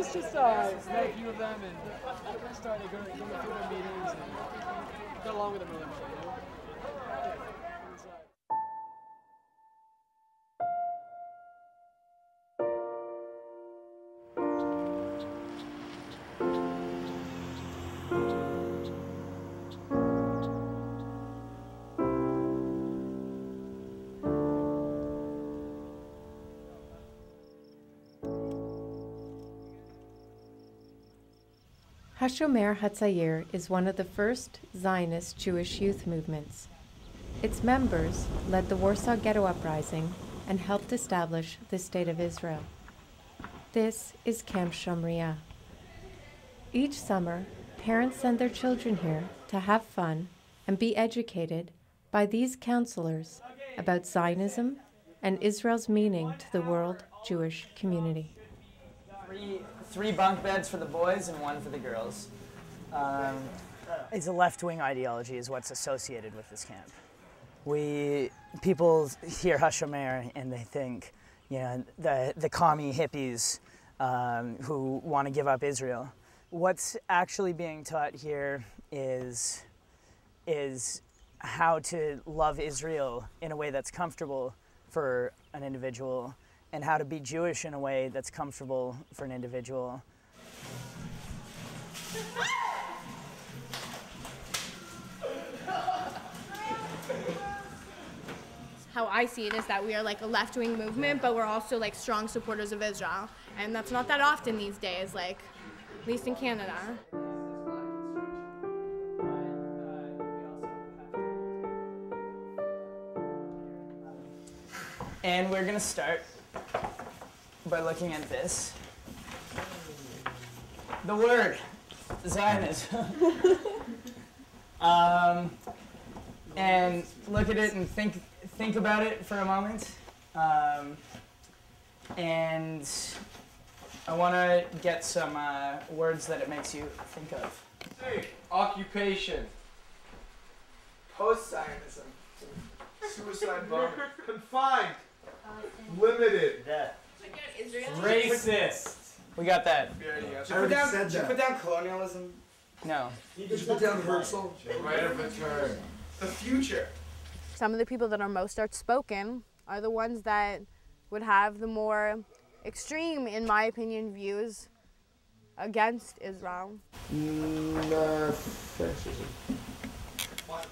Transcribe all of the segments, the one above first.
It's just met a few of them and started going to a few of their meetings and got along with them really well, you know? Hashomer Hatzair is one of the first Zionist Jewish youth movements. Its members led the Warsaw Ghetto Uprising and helped establish the State of Israel. This is Camp Shomria. Each summer, parents send their children here to have fun and be educated by these counselors about Zionism and Israel's meaning to the world Jewish community. Three bunk beds for the boys and one for the girls. It's a left-wing ideology is what's associated with this camp. People hear Hashomer and they think, you know, the commie hippies who want to give up Israel. What's actually being taught here is how to love Israel in a way that's comfortable for an individual, and how to be Jewish in a way that's comfortable for an individual. How I see it is that we are like a left-wing movement, but we're also like strong supporters of Israel. And that's not that often these days, like, at least in Canada. And we're gonna start by looking at this. The word, Zionism. And look at it and think about it for a moment. And I want to get some words that it makes you think of. Hey, occupation. Post-Zionism. Suicide bomber. Confined. Limited. Racist. We got that. Did you put down colonialism? No. Did you put down Herzl? Right of return. The future. Some of the people that are most outspoken are the ones that would have the more extreme, in my opinion, views against Israel. Fascism. What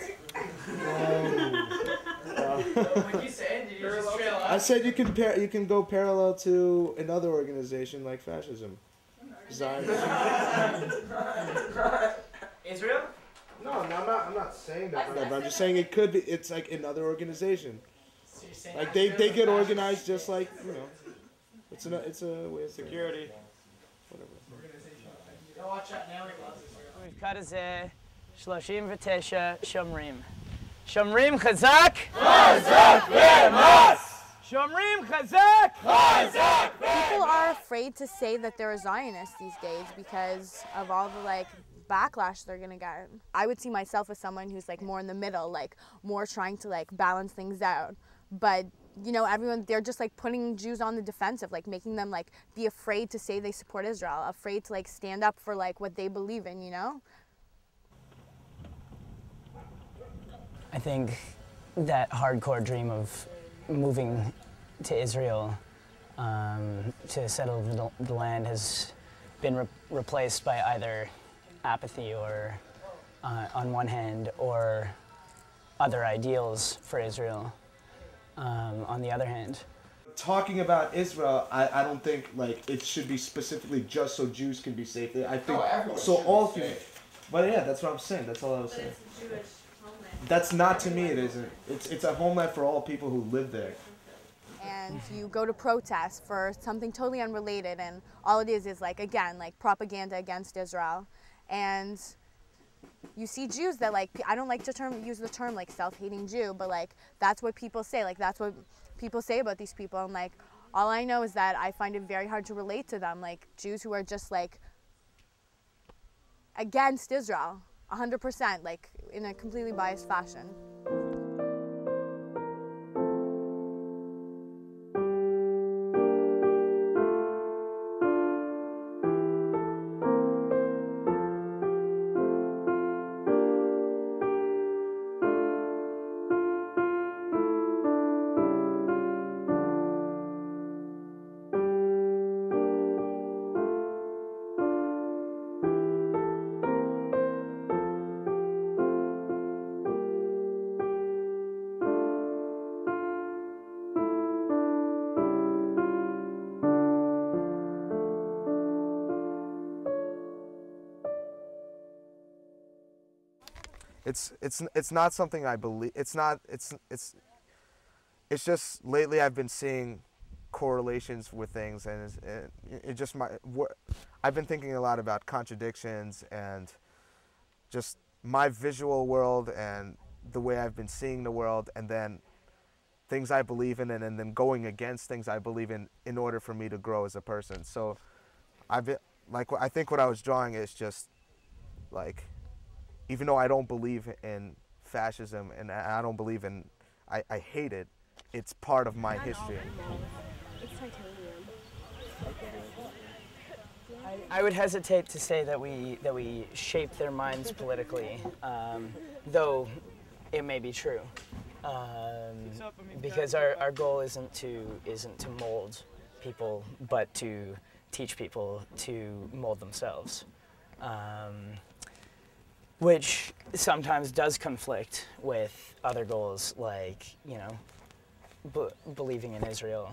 you said? Did you just trail off? I said you can go parallel to another organization like fascism. Zionism. Israel? No, I'm not saying that. But I'm just saying it could be. It's like another organization. So you're saying Like they get organized just like, you know. It's a way of security. Whatever. Don't watch that now. We've got a 39 Shomrim. Shomrim Chazak! Chazak Be'emas! Shomrim Chazak! Chazak Be'emas! People are afraid to say that they're a Zionist these days because of all the like backlash they're gonna get. I would see myself as someone who's like more in the middle, like more trying to like balance things out. But you know, they're just like putting Jews on the defensive, like making them like be afraid to say they support Israel, afraid to like stand up for like what they believe in, you know? I think that hardcore dream of moving to Israel to settle the land has been replaced by either apathy or, on one hand, or other ideals for Israel on the other hand. Talking about Israel, I don't think like it should be specifically just so Jews can be safe. I think so all people. But yeah, that's what I'm saying. That's all I was saying. It's a Jewish homeland. That's not to me. It isn't. It's a homeland for all people who live there. And you go to protest for something totally unrelated, and all it is like, again, like propaganda against Israel. And you see Jews that like, I don't like to use the term like self-hating Jew, but like that's what people say, like that's what people say about these people. And like all I know is that I find it very hard to relate to them, like Jews who are just like against Israel 100%, like in a completely biased fashion. it's not something I believe. It's just lately I've been seeing correlations with things, and it just I've been thinking a lot about contradictions and just my visual world and the way I've been seeing the world, and then things I believe in, and then going against things I believe in order for me to grow as a person. So I've been I think what I was drawing is just like, even though I don't believe in fascism and I don't believe in, I hate it, it's part of my history. It's titanium. I would hesitate to say that we shape their minds politically, though it may be true, because our goal isn't to mold people, but to teach people to mold themselves, which sometimes does conflict with other goals, like believing in Israel.